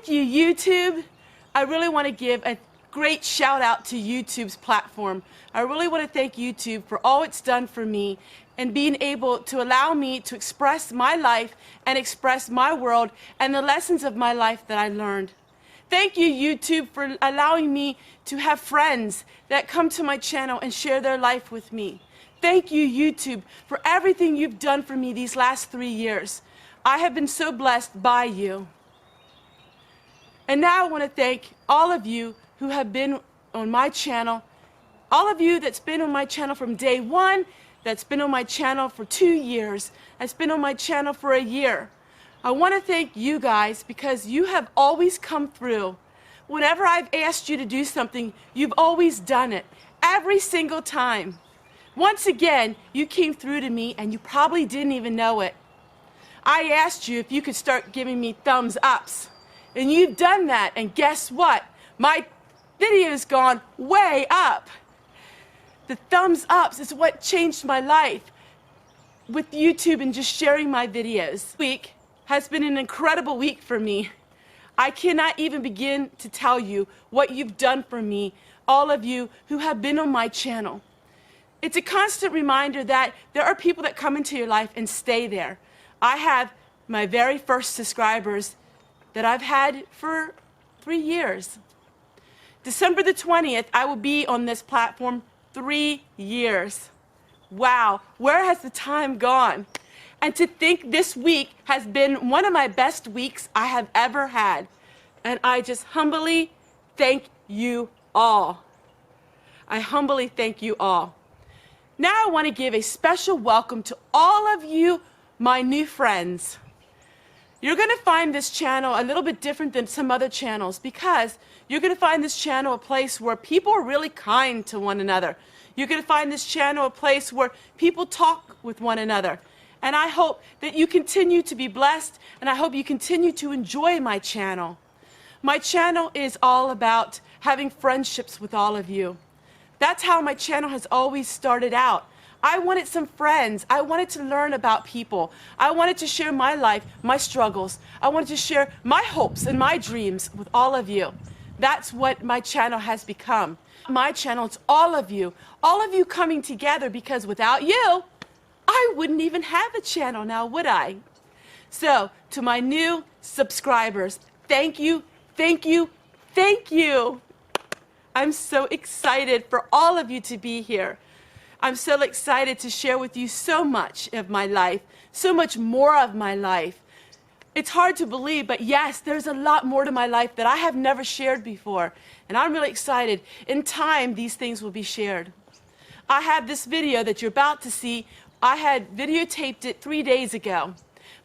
Thank you, YouTube. I really want to give a great shout out to YouTube's platform. I really want to thank YouTube for all it's done for me and being able to allow me to express my life and express my world and the lessons of my life that I learned. Thank you, YouTube, for allowing me to have friends that come to my channel and share their life with me. Thank you, YouTube, for everything you've done for me these last 3 years. I have been so blessed by you. And now I want to thank all of you who have been on my channel, all of you that's been on my channel from day one, that's been on my channel for 2 years, that's been on my channel for a year. I want to thank you guys because you have always come through. Whenever I've asked you to do something, you've always done it, every single time. Once again, you came through to me and you probably didn't even know it. I asked you if you could start giving me thumbs ups. And you've done that, and guess what? My video's gone way up. The thumbs ups is what changed my life with YouTube and just sharing my videos. This week has been an incredible week for me. I cannot even begin to tell you what you've done for me, all of you who have been on my channel. It's a constant reminder that there are people that come into your life and stay there. I have my very first subscribers that I've had for 3 years. December the 20th, I will be on this platform 3 years. Wow, where has the time gone? And to think this week has been one of my best weeks I have ever had. And I just humbly thank you all. I humbly thank you all. Now I want to give a special welcome to all of you, my new friends. You're going to find this channel a little bit different than some other channels because you're going to find this channel a place where people are really kind to one another. You're going to find this channel a place where people talk with one another. And I hope that you continue to be blessed, and I hope you continue to enjoy my channel. My channel is all about having friendships with all of you. That's how my channel has always started out. I wanted some friends. I wanted to learn about people. I wanted to share my life, my struggles. I wanted to share my hopes and my dreams with all of you. That's what my channel has become. My channel is all of you coming together because without you, I wouldn't even have a channel now, would I? So, to my new subscribers, thank you, thank you, thank you. I'm so excited for all of you to be here. I'm so excited to share with you so much of my life, so much more of my life. It's hard to believe, but yes, there's a lot more to my life that I have never shared before. And I'm really excited. In time, these things will be shared. I have this video that you're about to see. I had videotaped it 3 days ago.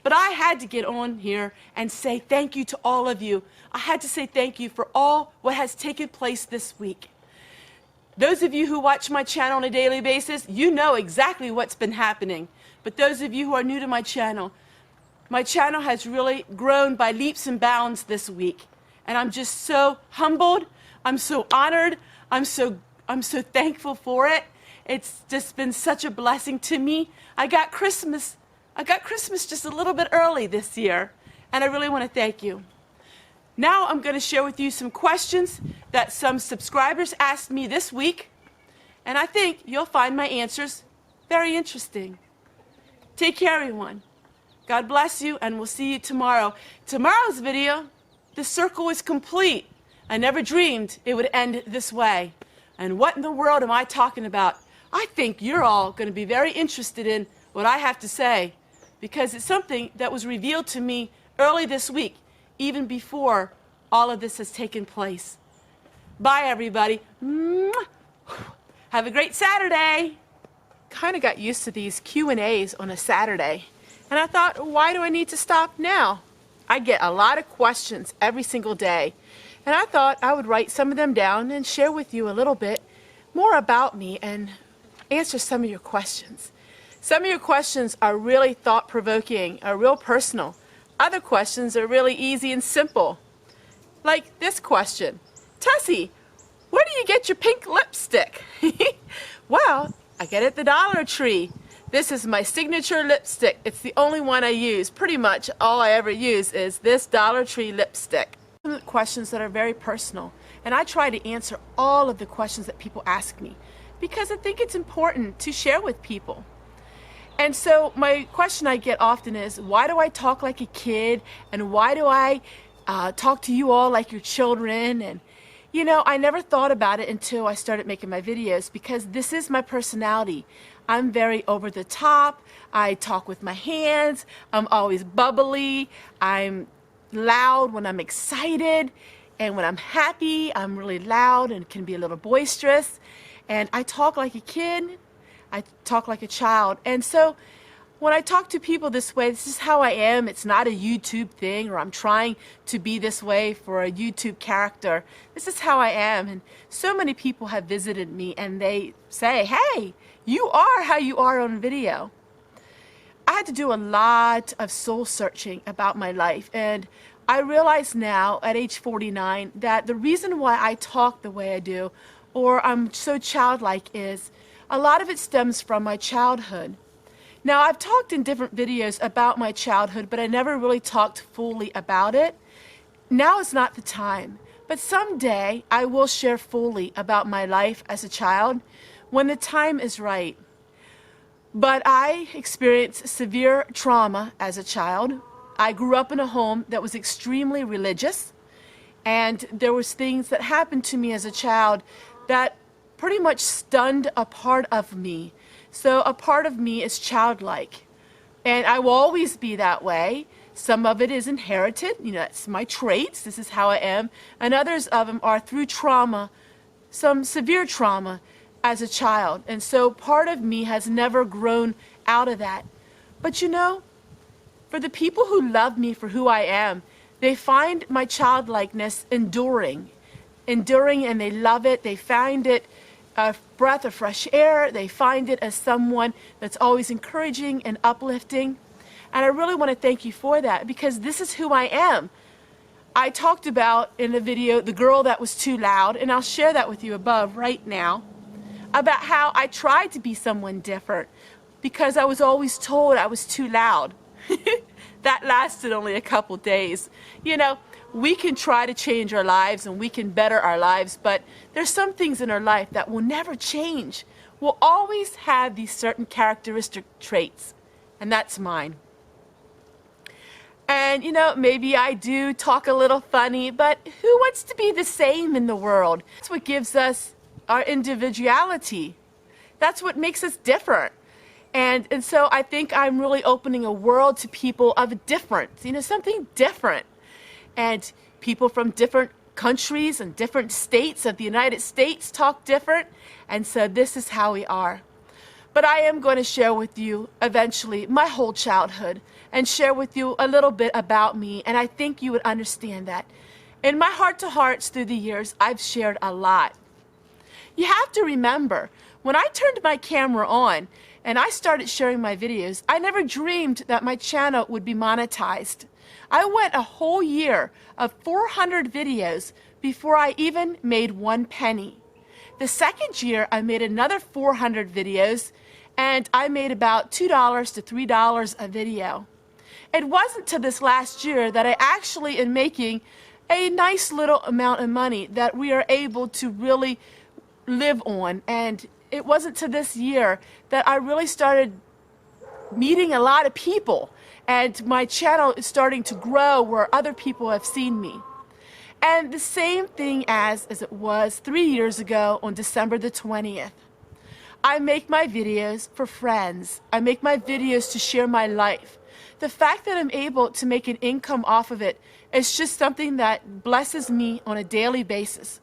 But I had to get on here and say thank you to all of you. I had to say thank you for all what has taken place this week. Those of you who watch my channel on a daily basis, you know exactly what's been happening. But those of you who are new to my channel has really grown by leaps and bounds this week. And I'm just so humbled. I'm so honored. I'm so thankful for it. It's just been such a blessing to me. I got Christmas just a little bit early this year. And I really want to thank you. Now I'm going to share with you some questions that some subscribers asked me this week, and I think you'll find my answers very interesting. Take care, everyone. God bless you, and we'll see you tomorrow. Tomorrow's video, the circle is complete. I never dreamed it would end this way. And what in the world am I talking about? I think you're all going to be very interested in what I have to say, because it's something that was revealed to me early this week, even before all of this has taken place. Bye, everybody. Have a great Saturday. Kind of got used to these Q&As on a Saturday. And I thought, why do I need to stop now? I get a lot of questions every single day. And I thought I would write some of them down and share with you a little bit more about me and answer some of your questions. Some of your questions are really thought-provoking, are real personal. Other questions are really easy and simple. Like this question. Tessie, where do you get your pink lipstick? Well, I get it at the Dollar Tree. This is my signature lipstick. It's the only one I use. Pretty much all I ever use is this Dollar Tree lipstick. questions that are very personal, and I try to answer all of the questions that people ask me because I think it's important to share with people. And so my question I get often is, why do I talk like a kid, and why do I talk to you all like your children? And you know, I never thought about it until I started making my videos, because this is my personality. I'm very over the top. I talk with my hands. I'm always bubbly. I'm loud when I'm excited, and when I'm happy, I'm really loud and can be a little boisterous. And I talk like a kid. I talk like a child. And so when I talk to people this way, this is how I am. It's not a YouTube thing, or I'm trying to be this way for a YouTube character. This is how I am. And so many people have visited me and they say, hey, you are how you are on video. I had to do a lot of soul searching about my life, and I realize now at age 49 that the reason why I talk the way I do, or I'm so childlike, is a lot of it stems from my childhood. Now, I've talked in different videos about my childhood, but I never really talked fully about it. Now is not the time, but someday I will share fully about my life as a child when the time is right. But I experienced severe trauma as a child. I grew up in a home that was extremely religious, and there was things that happened to me as a child that pretty much stunned a part of me. So a part of me is childlike, and I will always be that way. Some of it is inherited, you know, that's my traits, this is how I am, and others of them are through trauma, some severe trauma as a child. And so part of me has never grown out of that. But you know, for the people who love me for who I am, they find my childlikeness enduring, and they love it. They find it a breath of fresh air. They find it as someone that's always encouraging and uplifting. And I really want to thank you for that, because this is who I am. I talked about in the video the girl that was too loud, and I'll share that with you above right now, about how I tried to be someone different because I was always told I was too loud. That lasted only a couple days. You know, we can try to change our lives and we can better our lives, but there's some things in our life that will never change. We'll always have these certain characteristic traits, and that's mine. And you know, maybe I do talk a little funny, but who wants to be the same in the world? That's what gives us our individuality. That's what makes us different. And so I think I'm really opening a world to people of difference, you know, something different. And people from different countries and different states of the United States talk different. And so this is how we are. But I am going to share with you eventually my whole childhood and share with you a little bit about me. And I think you would understand that. In my heart to hearts through the years, I've shared a lot. You have to remember, when I turned my camera on and I started sharing my videos, I never dreamed that my channel would be monetized. I went a whole year of 400 videos before I even made 1 penny. The second year, I made another 400 videos, and I made about $2 to $3 a video. It wasn't till this last year that I actually am making a nice little amount of money that we are able to really live on. And it wasn't to this year that I really started meeting a lot of people, and my channel is starting to grow where other people have seen me. And the same thing as it was 3 years ago on December the 20th. I make my videos for friends. I make my videos to share my life. The fact that I'm able to make an income off of it is just something that blesses me on a daily basis.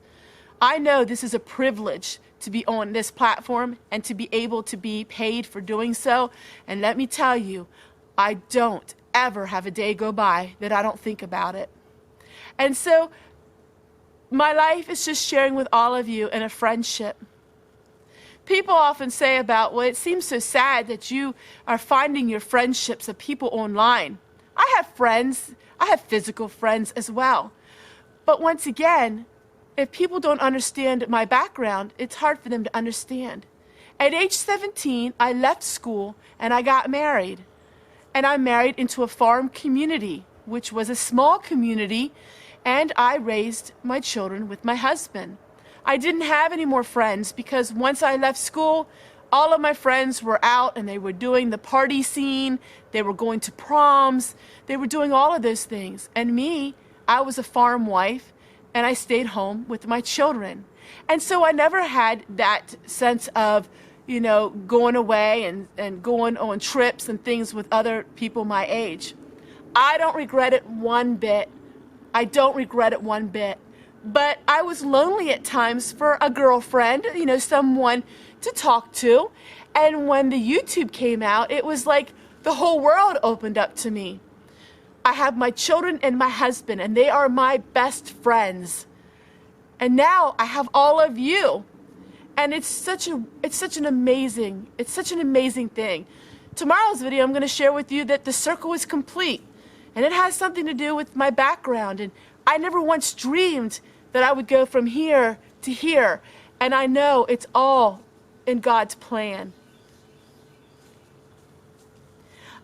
I know this is a privilege to be on this platform and to be able to be paid for doing so. And let me tell you, I don't ever have a day go by that I don't think about it. And so my life is just sharing with all of you in a friendship. People often say about, well, it seems so sad that you are finding your friendships of people online. I have friends. I have physical friends as well. But once again, if people don't understand my background, it's hard for them to understand. At age 17, I left school and I got married. And I married into a farm community, which was a small community, and I raised my children with my husband. I didn't have any more friends because once I left school, all of my friends were out and they were doing the party scene, they were going to proms, they were doing all of those things. And me, I was a farm wife and I stayed home with my children. And so I never had that sense of, you know, going away and going on trips and things with other people my age. I don't regret it one bit. I don't regret it one bit. But I was lonely at times for a girlfriend, you know, someone to talk to. And when the YouTube came out, it was like the whole world opened up to me. I have my children and my husband, and they are my best friends. And now I have all of you. And it's such an amazing thing. Tomorrow's video, I'm going to share with you that the circle is complete. And it has something to do with my background. And I never once dreamed that I would go from here to here. And I know it's all in God's plan.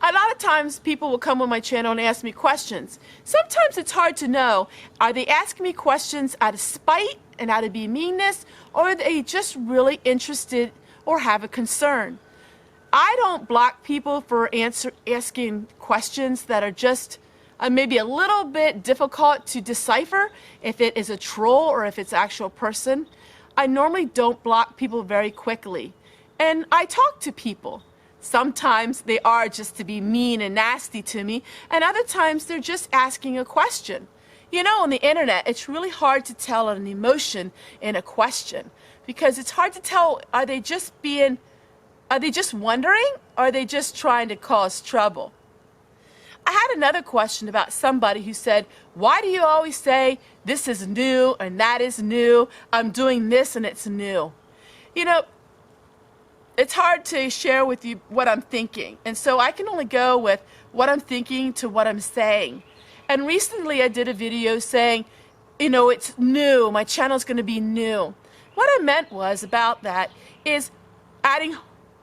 A lot of times people will come on my channel and ask me questions. Sometimes it's hard to know, are they asking me questions out of spite and out of meanness, or are they just really interested or have a concern? I don't block people for asking questions that are just maybe a little bit difficult to decipher if it is a troll or if it's an actual person. I normally don't block people very quickly. And I talk to people. Sometimes they are just to be mean and nasty to me, and other times they're just asking a question. You know, on the internet, it's really hard to tell an emotion in a question because it's hard to tell, are they just wondering, or are they just trying to cause trouble? I had another question about somebody who said, why do you always say this is new and that is new? I'm doing this and it's new. You know, it's hard to share with you what I'm thinking. And so I can only go with what I'm thinking to what I'm saying. And recently I did a video saying, you know, it's new. My channel's going to be new. What I meant was about that is adding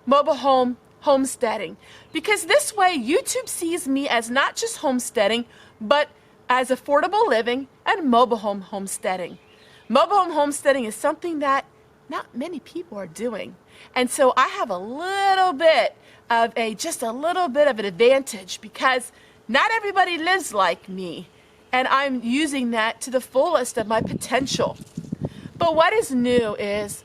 mobile home homesteading, because this way YouTube sees me as not just homesteading, but as affordable living and mobile home homesteading. Mobile home homesteading is something that not many people are doing. And so I have just a little bit of an advantage because not everybody lives like me. And I'm using that to the fullest of my potential. But what is new is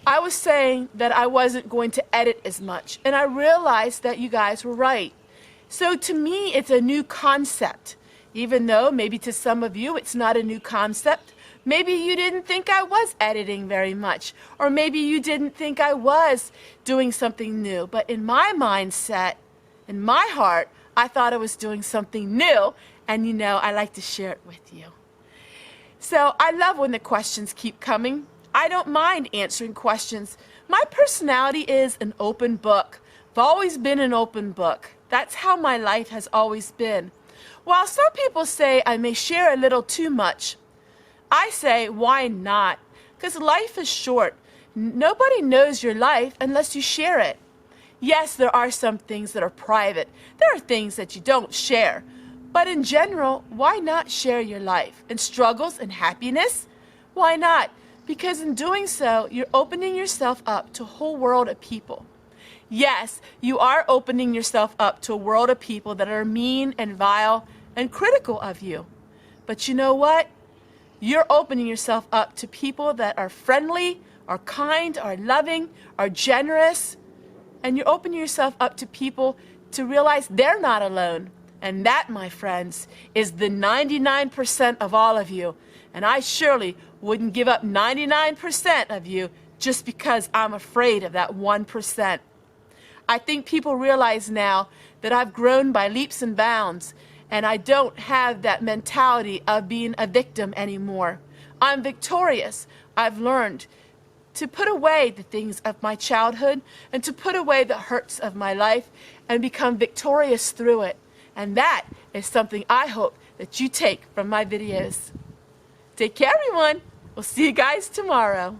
I was saying that I wasn't going to edit as much, and I realized that you guys were right. So to me, it's a new concept, even though maybe to some of you it's not a new concept. Maybe you didn't think I was editing very much, or maybe you didn't think I was doing something new. But in my mindset, in my heart, I thought I was doing something new, and you know, I like to share it with you. So I love when the questions keep coming. I don't mind answering questions. My personality is an open book. I've always been an open book. That's how my life has always been. While some people say I may share a little too much, I say, why not? Because life is short. Nobody knows your life unless you share it. Yes, there are some things that are private. There are things that you don't share. But in general, why not share your life? And struggles and happiness? Why not? Because in doing so, you're opening yourself up to a whole world of people. Yes, you are opening yourself up to a world of people that are mean and vile and critical of you. But you know what? You're opening yourself up to people that are friendly, are kind, are loving, are generous. And you're opening yourself up to people to realize they're not alone. And that, my friends, is the 99% of all of you. And I surely wouldn't give up 99% of you just because I'm afraid of that 1%. I think people realize now that I've grown by leaps and bounds, and I don't have that mentality of being a victim anymore. I'm victorious. I've learned to put away the things of my childhood and to put away the hurts of my life and become victorious through it. And that is something I hope that you take from my videos. Take care, everyone. We'll see you guys tomorrow.